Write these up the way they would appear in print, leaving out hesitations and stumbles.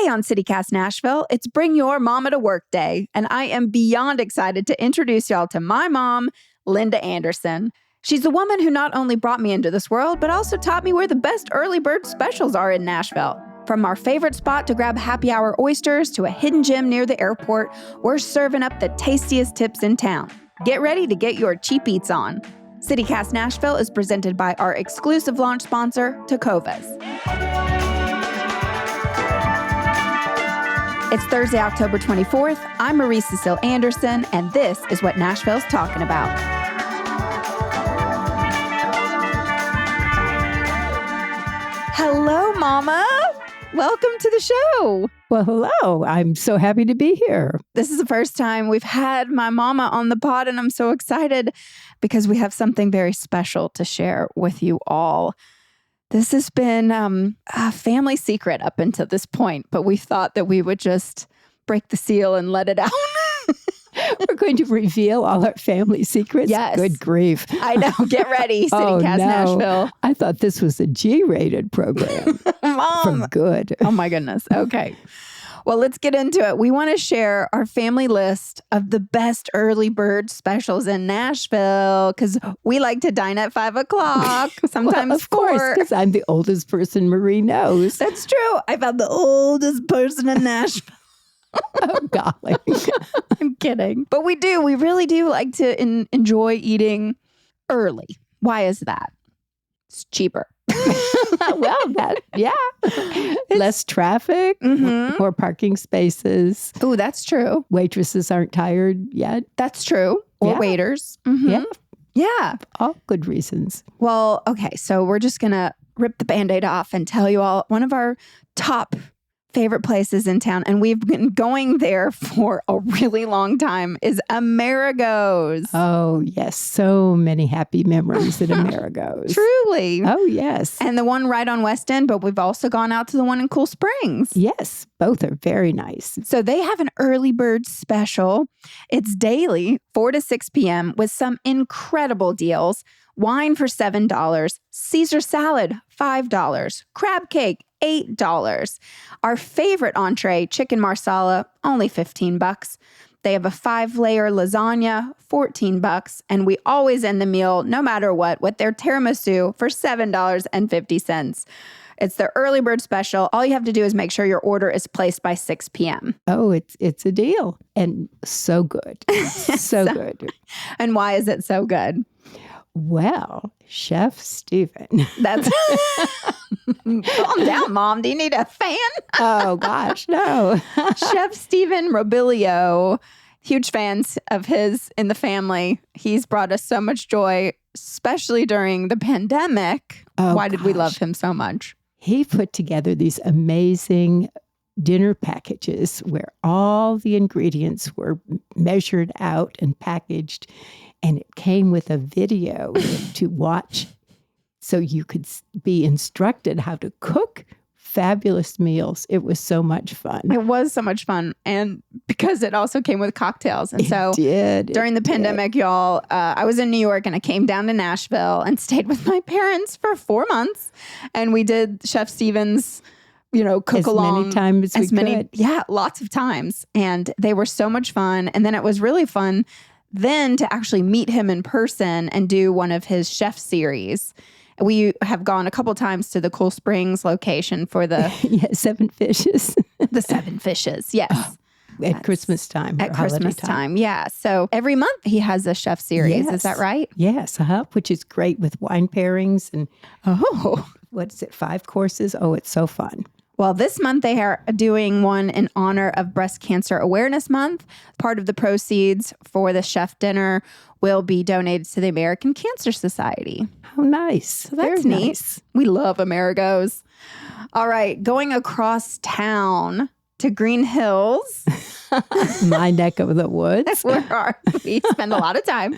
Today on CityCast Nashville, it's Bring Your Mama to Work Day, and I am beyond excited to introduce y'all to my mom, Linda Anderson. She's the woman who not only brought me into this world, but also taught me where the best early bird specials are in Nashville. From our favorite spot to grab happy hour oysters to a hidden gem near the airport, we're serving up the tastiest tips in town. Get ready to get your cheap eats on. CityCast Nashville is presented by our exclusive launch sponsor, Tecovas. It's Thursday, October 24th. I'm Marie Cecile Anderson, and this is what Nashville's talking about. Hello, Mama. Welcome to the show. Well, hello. I'm so happy to be here. This is the first time we've had my mama on the pod, and I'm so excited because we have something very special to share with you all. This has been a family secret up until this point, but we thought that we would just break the seal and let it out. We're going to reveal all our family secrets? Yes. Good grief. I know. Get ready, CityCast Nashville. I thought this was a G-rated program. Mom. From Good. Oh, my goodness. Okay. Well, let's get into it. We want to share our family list of the best early bird specials in Nashville because we like to dine at 5 o'clock, sometimes well, of 4. course, because I'm the oldest person Marie knows. That's true. I'm the oldest person in Nashville. Oh, golly. I'm kidding. But we do. We really do like to enjoy eating early. Why is that? It's cheaper. Less traffic, more parking spaces. Oh, that's true. Waitresses aren't tired yet. That's true. Or waiters. Yeah. Yeah. All good reasons. Well, okay. So we're just going to rip the Band-Aid off and tell you all one of our top favorite places in town, and we've been going there for a really long time, is Amerigo's. Oh, yes. So many happy memories at Amerigo's. Truly. Oh, yes. And the one right on West End, but we've also gone out to the one in Cool Springs. Yes. Both are very nice. So they have an early bird special. It's daily, 4 to 6 p.m. with some incredible deals. Wine for $7, Caesar salad, $5, crab cake, $8. Our favorite entree, chicken marsala, only $15. They have a 5-layer lasagna, $14. And we always end the meal, no matter what, with their tiramisu for $7.50. It's their early bird special. All you have to do is make sure your order is placed by 6 p.m. Oh, it's a deal. And so good. So good. And why is it so good? Well, Chef Steven. That's calm down, Mom. Do you need a fan? Oh, gosh, no. Chef Steven Robilio, huge fans of his in the family. He's brought us so much joy, especially during the pandemic. Oh, Why did we love him so much? He put together these amazing dinner packages where all the ingredients were measured out and packaged. And it came with a video to watch so you could be instructed how to cook fabulous meals. It was so much fun. It was so much fun. And because it also came with cocktails. And so during the pandemic, y'all, I was in New York and I came down to Nashville and stayed with my parents for 4 months. And we did Chef Steven's, cook along. As many times as we could. Yeah, lots of times. And they were so much fun. And then it was really fun then to actually meet him in person and do one of his chef series. We have gone a couple times to the Cool Springs location for the 7 fishes. The 7 fishes, yes. At Christmas time. At Christmas time, yeah. So every month he has a chef series. Yes. Is that right? Yes, which is great with wine pairings and what is it, 5 courses? Oh, it's so fun. Well, this month they are doing one in honor of Breast Cancer Awareness Month. Part of the proceeds for the chef dinner will be donated to the American Cancer Society. How nice. So that's neat. Nice. We love Amerigo's. All right, going across town to Green Hills. My neck of the woods. Where we spend a lot of time,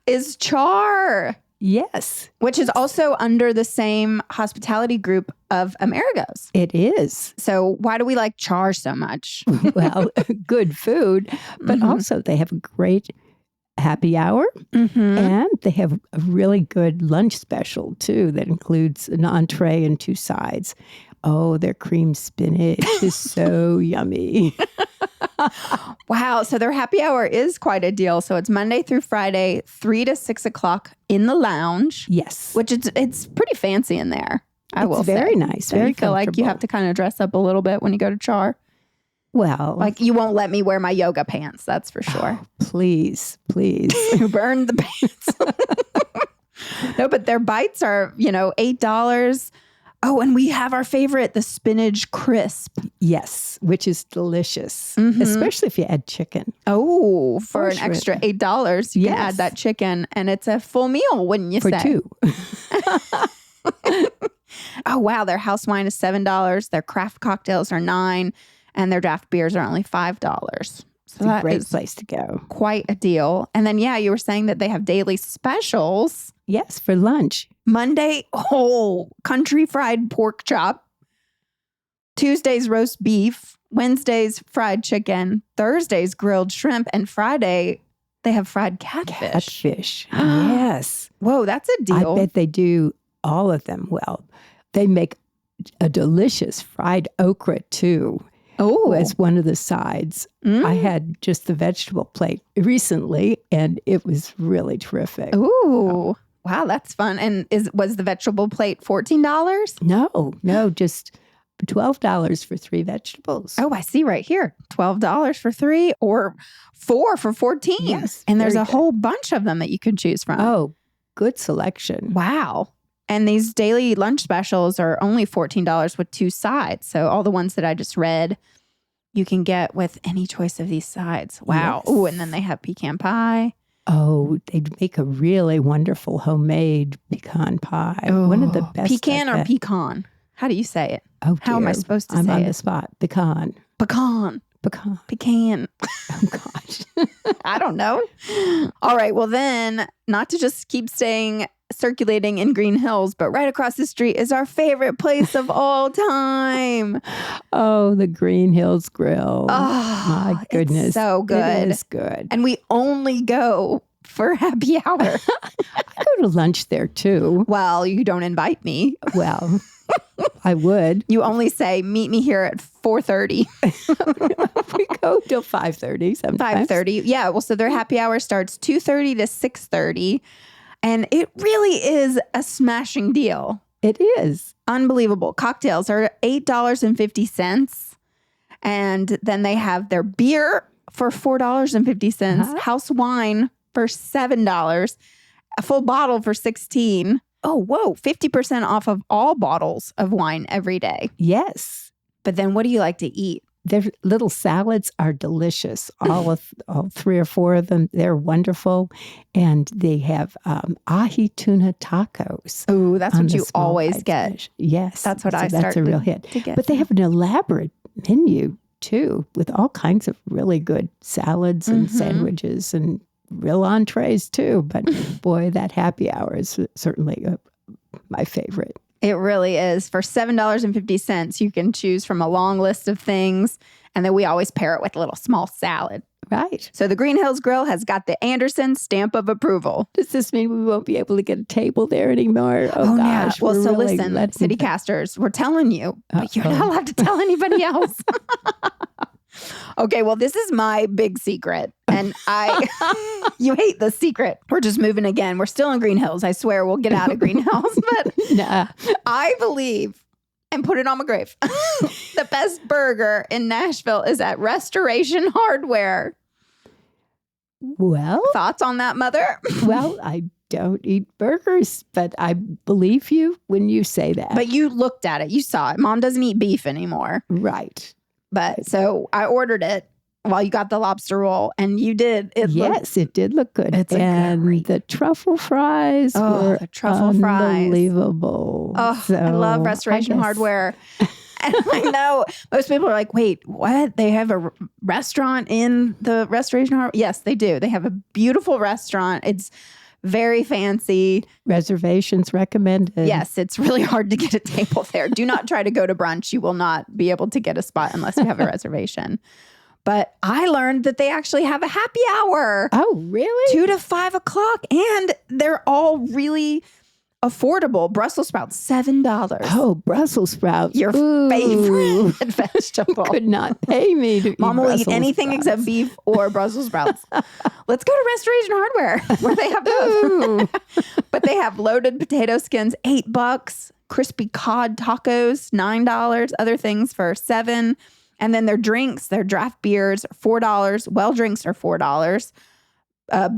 is Char. Yes. Which is also under the same hospitality group of Amerigo's. It is. So why do we like Char so much? Well, good food, but also they have a great happy hour and they have a really good lunch special too that includes an entree and 2 sides. Oh, their cream spinach is so yummy. Wow. So their happy hour is quite a deal. So it's Monday through Friday, 3 to 6 o'clock in the lounge. Yes. Which it's pretty fancy in there. I will say. Very nice. So very you feel like you have to kind of dress up a little bit when you go to Char. Well, Like you won't let me wear my yoga pants. That's for sure. Oh, please. You burned the pants. No, but their bites are, $8. Oh, and we have our favorite, the spinach crisp. Yes, which is delicious, Mhm. especially if you add chicken. Oh, for an shrimp. extra $8, you can add Yes. that chicken, and it's a full meal, wouldn't you For say? 2. Oh, wow. Their house wine is $7. Their craft cocktails are $9, and their draft beers are only $5. So It's a that great is place to go. quite a deal. And then, you were saying that they have daily specials. Yes, for lunch. Monday, country fried pork chop. Tuesdays, roast beef. Wednesdays, fried chicken. Thursdays, grilled shrimp. And Friday, they have fried catfish. Catfish. Yes. Whoa, that's a deal. I bet they do all of them well. They make a delicious fried okra too. Oh, As one of the sides. I had just the vegetable plate recently, and it was really terrific. Ooh. Wow, that's fun. And was the vegetable plate $14? No, just $12 for 3 vegetables. Oh, I see right here. $12 for 3 or 4 for 14. Yes, And there's very a good. whole bunch of them that you can choose from. Oh, good selection. Wow. And these daily lunch specials are only $14 with 2 sides. So all the ones that I just read, you can get with any choice of these sides. Wow. Yes. Oh, and then they have pecan pie. Oh, they'd make a really wonderful homemade pecan pie. One of the best. Pecan I've or had. pecan? How do you say it? Oh, How am I dear. supposed to I'm say on it? the spot. Pecan. Pecan. Pecan. Pecan. Oh, gosh. I don't know. All right. Well, then, not to just keep staying circulating in Green Hills, but right across the street is our favorite place of all time. Oh, the Green Hills Grill. Oh, My goodness. it's so good. It is good. And we only go for happy hour. I go to lunch there too. Well, you don't invite me. Well, I would. You only say, meet me here at 4:30. We go till 5:30 sometimes. 5:30. Yeah. Well, so their happy hour starts 2:30 to 6:30. And it really is a smashing deal. It is. Unbelievable. Cocktails are $8.50. And then they have their beer for $4.50, house wine for $7, a full bottle for $16. Oh, whoa, 50% off of all bottles of wine every day. Yes. But then what do you like to eat? Their little salads are delicious. All 3 or 4 of them, they're wonderful. And they have ahi tuna tacos. Oh, that's on what the you small always fried get. fish. Yes. That's what so I That's start a real to- hit. to get But they now. have an elaborate menu too, with all kinds of really good salads and sandwiches and real entrees too. But boy, that happy hour is certainly my favorite. It really is. For $7.50, you can choose from a long list of things. And then we always pair it with a little small salad. Right. So the Green Hills Grill has got the Anderson stamp of approval. Does this mean we won't be able to get a table there anymore? Oh, yeah. gosh. Well, we're so really listen, letting City them- Casters, we're telling you, but you're not allowed to tell anybody else. Okay, well, this is my big secret. And you hate the secret. We're just moving again. We're still in Green Hills. I swear we'll get out of Green Hills. But Nah. I believe, and put it on my grave, the best burger in Nashville is at Restoration Hardware. Well, Thoughts on that, Mother? I don't eat burgers, but I believe you when you say that. But you looked at it. You saw it. Mom doesn't eat beef anymore. Right. But so I ordered it while you got the lobster roll, and you did. Yes, it did look good. It's a and great- the truffle fries were the truffle fries. unbelievable. Oh, So, I love Restoration guess- Hardware. And I know most people are like, wait, what? They have a restaurant in the Restoration Hardware? Yes, they do. They have a beautiful restaurant. It's very fancy. Reservations recommended. Yes, it's really hard to get a table there. Do not try to go to brunch. You will not be able to get a spot unless you have a reservation. But I learned that they actually have a happy hour. Oh, really? 2 to 5 o'clock. And they're all really affordable Brussels sprouts, $7. Oh, Brussels sprouts. Your Ooh. favorite vegetable. Could not pay me to eat Mom will eat Brussels anything sprouts. except beef or Brussels sprouts. Let's go to Restoration Hardware where they have both. But they have loaded potato skins, $8. Crispy cod tacos, $9. Other things for $7. And then their drinks, their draft beers, $4. Well drinks are $4.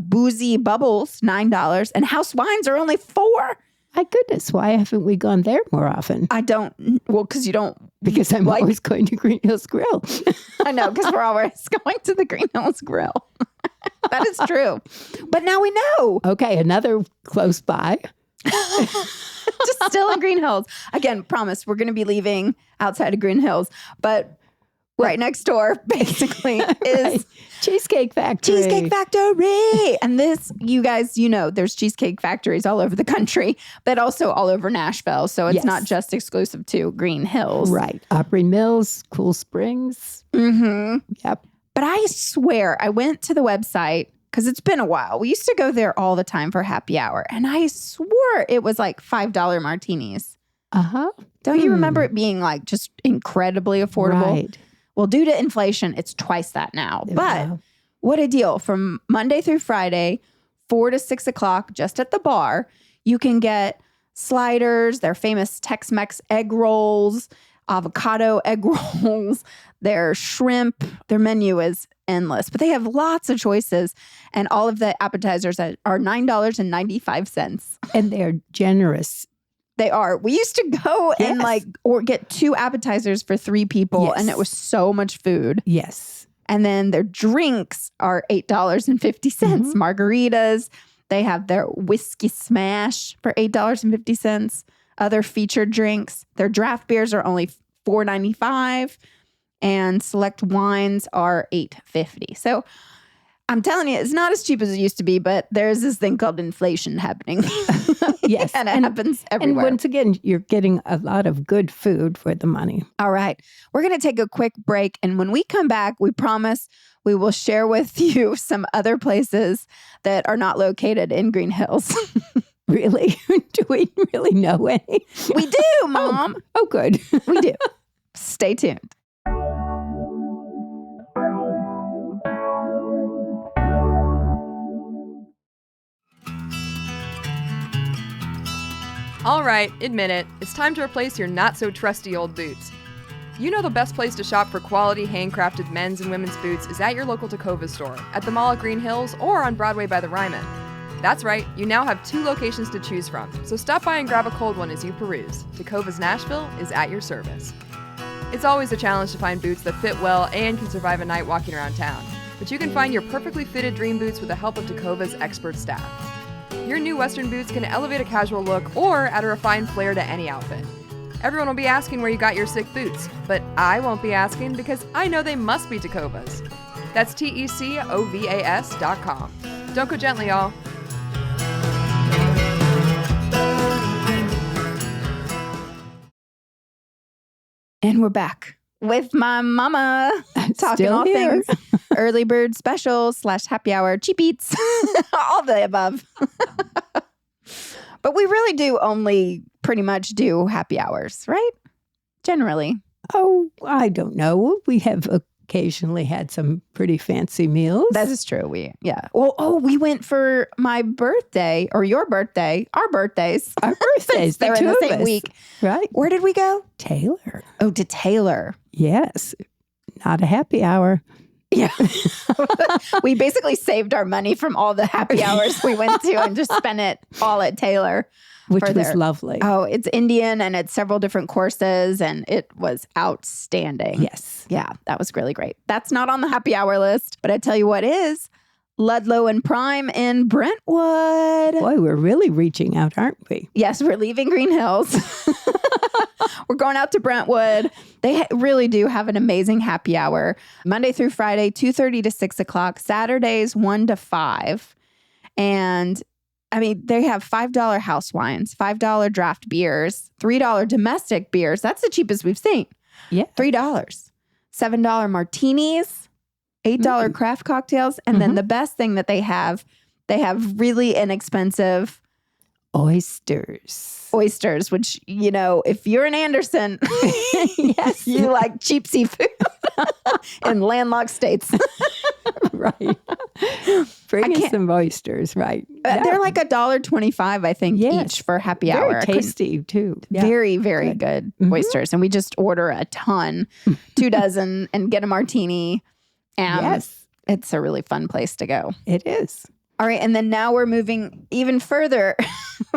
Boozy bubbles, $9. And house wines are only $4. My goodness, why haven't we gone there more often? Because you don't. Because I'm always going to Green Hills Grill. I know, because we're always going to the Green Hills Grill. That is true. But now we know. Okay, another close by. Just still in Green Hills. Again, promise, we're going to be leaving outside of Green Hills. But right next door, basically, is Right. Cheesecake Factory. Cheesecake Factory. And this, you guys, there's cheesecake factories all over the country, but also all over Nashville. So it's Yes. not just exclusive to Green Hills. Right. Opry Mills, Cool Springs. Mm-hmm. Yep. But I swear, I went to the website because it's been a while. We used to go there all the time for happy hour. And I swore it was like $5 martinis. Uh-huh. Don't you remember it being like just incredibly affordable? Right. Well, due to inflation, it's twice that now. But Wow. what a deal. From Monday through Friday, 4 to 6 o'clock, just at the bar, you can get sliders, their famous Tex-Mex egg rolls, avocado egg rolls, their shrimp. Their menu is endless, but they have lots of choices. And all of the appetizers are $9.95. And they're generous. They are. We used to go and or get 2 appetizers for 3 people, Yes. and it was so much food. Yes. And then their drinks are $8.50. Margaritas. They have their whiskey smash for $8.50. Other featured drinks. Their draft beers are only $4.95, and select wines are $8.50. So I'm telling you, it's not as cheap as it used to be, but there's this thing called inflation happening. Yes. And it happens everywhere. And once again, you're getting a lot of good food for the money. All right. We're going to take a quick break. And when we come back, we promise we will share with you some other places that are not located in Green Hills. Really? Do we really know any? We do, Mom. Oh, good. We do. Stay tuned. All right, admit it. It's time to replace your not-so-trusty old boots. You know the best place to shop for quality, handcrafted men's and women's boots is at your local Tacova store, at the Mall at Green Hills, or on Broadway by the Ryman. That's right, you now have 2 locations to choose from, so stop by and grab a cold one as you peruse. Tacova's Nashville is at your service. It's always a challenge to find boots that fit well and can survive a night walking around town, but you can find your perfectly fitted dream boots with the help of Tacova's expert staff. Your new Western boots can elevate a casual look or add a refined flair to any outfit. Everyone will be asking where you got your sick boots, but I won't be asking because I know they must be Tacova's. That's TECOVAS.com. Don't go gently, y'all. And we're back with my mama talking Still all here. things early bird specials / happy hour, cheap eats, all the above. But we really do only pretty much do happy hours, right? Generally. Oh, I don't know. We have occasionally had some pretty fancy meals. That is true. We we went for my birthday or your birthday, our birthdays. Our birthdays. They were in the same week. Right. Where did we go? Taylor. Oh, to Taylor. Yes. Not a happy hour. Yeah. We basically saved our money from all the happy hours we went to and just spent it all at Taylor. Which for was their- lovely. Oh, it's Indian and it's several different courses and it was outstanding. Yes. Yeah, that was really great. That's not on the happy hour list, but I tell you what is Ludlow and Prime in Brentwood. Boy, we're really reaching out, aren't we? Yes, we're leaving Green Hills. We're going out to Brentwood. They really do have an amazing happy hour. Monday through Friday, 2:30 to 6 o'clock. Saturdays, 1 to 5. And I mean, they have $5 house wines, $5 draft beers, $3 domestic beers. That's the cheapest we've seen. Yeah. $3. $7 martinis, $8 craft cocktails. And then the best thing that they have really inexpensive Oysters, which, if you're in Anderson, yes, you like cheap seafood in landlocked states. Right. Bring us some oysters, right. They're like $1.25, I think, Yes. each for happy hour. Very tasty, too. Yeah. Very, very good oysters. And we just order a ton, 2 dozen, and get a martini. And Yes. it's a really fun place to go. It is. All right. And then now we're moving even further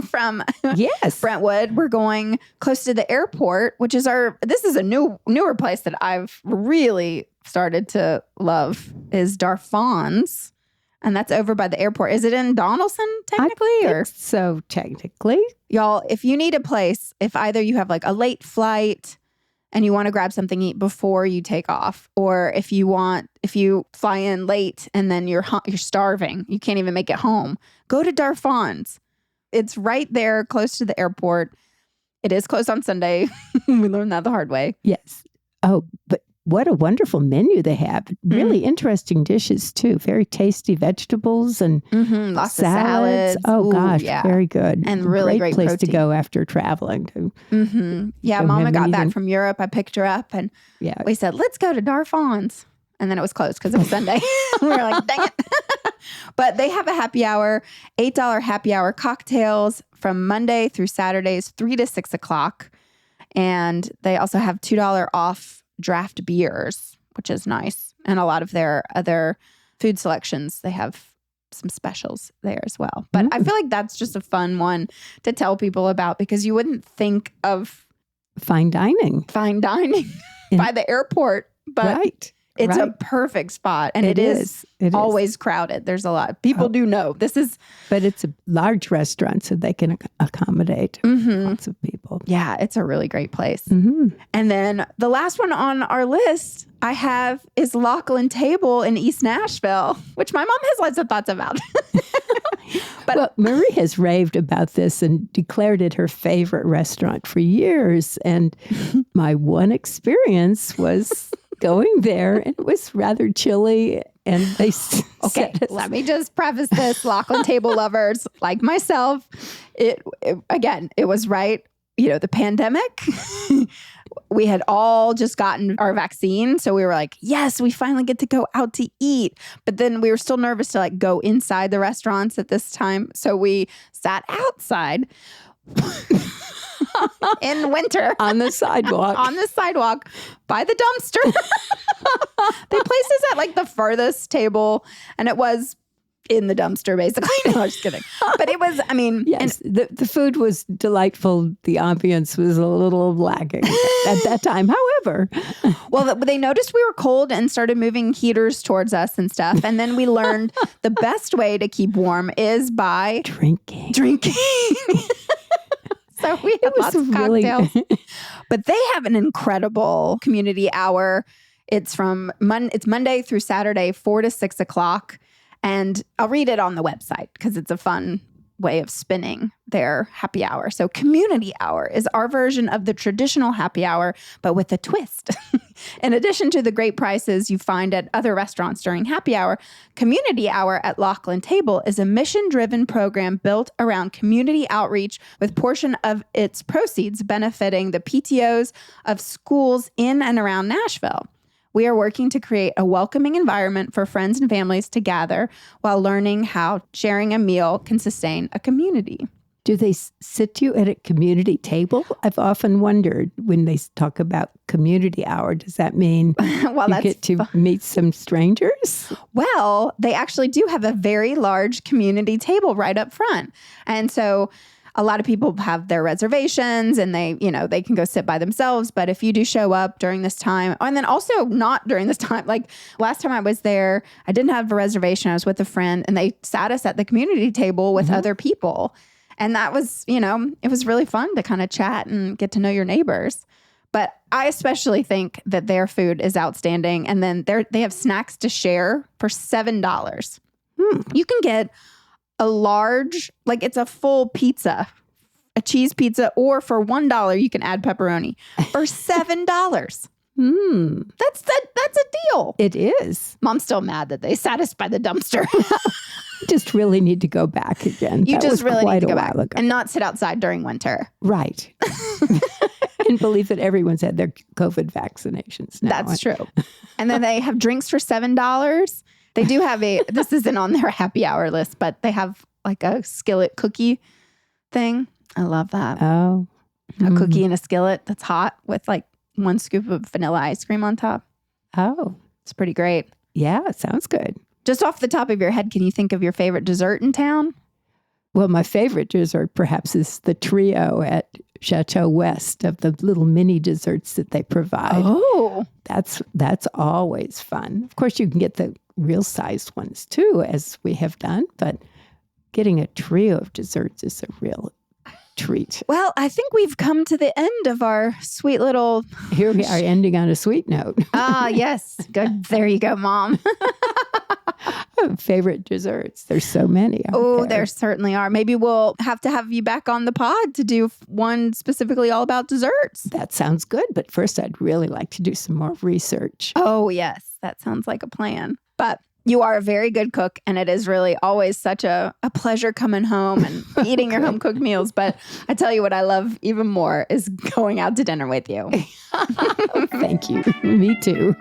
from Yes. Brentwood. We're going close to the airport, which is this is a newer place that I've really started to love, is Darfon's. And that's over by the airport. Is it in Donaldson, technically? So technically. Y'all, if you need a place, if either you have like a late flight and you want to grab something to eat before you take off, or if you fly in late and then you're starving, you can't even make it home, go to Darfon's. It's right there close to the airport. It is closed on Sunday. We learned that the hard way. Yes. Oh, but what a wonderful menu they have. Really interesting dishes, too. Very tasty vegetables and lots of salads. Oh, gosh. Yeah. Very good. And really great place protein to go after traveling. Yeah, Don't Mama have got back anything. from Europe. I picked her up and Yeah. we said, let's go to Darfon's. And then it was closed because it was Sunday. We were like, dang it. But they have a happy hour, $8 happy hour cocktails from Monday through Saturdays, 3 to 6 o'clock. And they also have $2 off draft beers, which is nice. And a lot of their other food selections, they have some specials there as well. But I feel like that's just a fun one to tell people about, because you wouldn't think of Fine dining. by the airport, but Right. it's a right. perfect spot. And It is. It is. always crowded. There's a lot. People do know this is. But it's a large restaurant, so they can accommodate lots of people. Yeah, it's a really great place. Mm-hmm. And then the last one on our list I have is Lachlan Table in East Nashville, which my mom has lots of thoughts about. Well, Marie has raved about this and declared it her favorite restaurant for years. And my one experience was going there, and it was rather chilly. And they Okay, let me just preface this. Lachlan Table lovers like myself, it was right. The pandemic, we had all just gotten our vaccine. So we were like, yes, we finally get to go out to eat. But then we were still nervous to go inside the restaurants at this time. So we sat outside in winter on the sidewalk. By the dumpster. They placed us at the furthest table, and it was in the dumpster, basically. No, I'm just kidding. But it was, Yes, the food was delightful. The ambience was a little lacking at that time. However, well, they noticed we were cold and started moving heaters towards us and stuff. And then we learned the best way to keep warm is by drinking. So we had lots of cocktails. But they have an incredible community hour. It's Monday through Saturday, 4 to 6 o'clock. And I'll read it on the website because it's a fun way of spinning their happy hour. So community hour is our version of the traditional happy hour, but with a twist. In addition to the great prices you find at other restaurants during happy hour, community hour at Lachlan Table is a mission-driven program built around community outreach, with portion of its proceeds benefiting the PTOs of schools in and around Nashville. We are working to create a welcoming environment for friends and families to gather while learning how sharing a meal can sustain a community. Do they sit you at a community table? I've often wondered when they talk about community hour, does that mean you get to meet some strangers? Well, they actually do have a very large community table right up front. And so a lot of people have their reservations and they can go sit by themselves. But if you do show up during this time, and then also not during this time, last time I was there, I didn't have a reservation. I was with a friend and they sat us at the community table with other people. And that was, it was really fun to kind of chat and get to know your neighbors. But I especially think that their food is outstanding. And then they have snacks to share for $7. You can get a large, it's a full pizza, a cheese pizza, or for $1, you can add pepperoni for $7. That's a deal. It is. Mom's still mad that they sat us by the dumpster. Just really need to go back again. You That just was really quite need to a go while back ago. and not sit outside during winter. Right. And believe that everyone's had their COVID vaccinations now. That's true. And then they have drinks for $7. They do have this isn't on their happy hour list, but they have like a skillet cookie thing. I love that. Oh. A cookie in a skillet that's hot with like 1 scoop of vanilla ice cream on top. Oh. It's pretty great. Yeah, sounds good. Just off the top of your head, can you think of your favorite dessert in town? Well, my favorite dessert perhaps is the trio at Chateau West of the little mini desserts that they provide. Oh. That's always fun. Of course, you can get the real sized ones too, as we have done, but getting a trio of desserts is a real treat. Well, I think we've come to the end of our sweet little... Here we are ending on a sweet note. Yes. Good. There you go, Mom. Favorite desserts. There's so many. There certainly are. Maybe we'll have to have you back on the pod to do one specifically all about desserts. That sounds good. But first, I'd really like to do some more research. Oh, yes. That sounds like a plan. But you are a very good cook, and it is really always such a pleasure coming home and eating your home cooked meals. But I tell you what I love even more is going out to dinner with you. Thank you. Me too.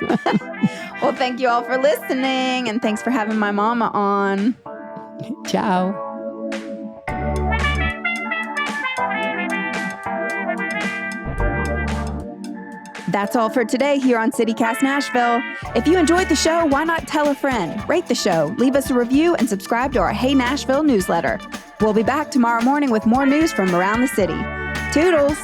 Well, thank you all for listening, and thanks for having my mama on. Ciao. That's all for today here on CityCast Nashville. If you enjoyed the show, why not tell a friend, rate the show, leave us a review, and subscribe to our Hey Nashville newsletter. We'll be back tomorrow morning with more news from around the city. Toodles!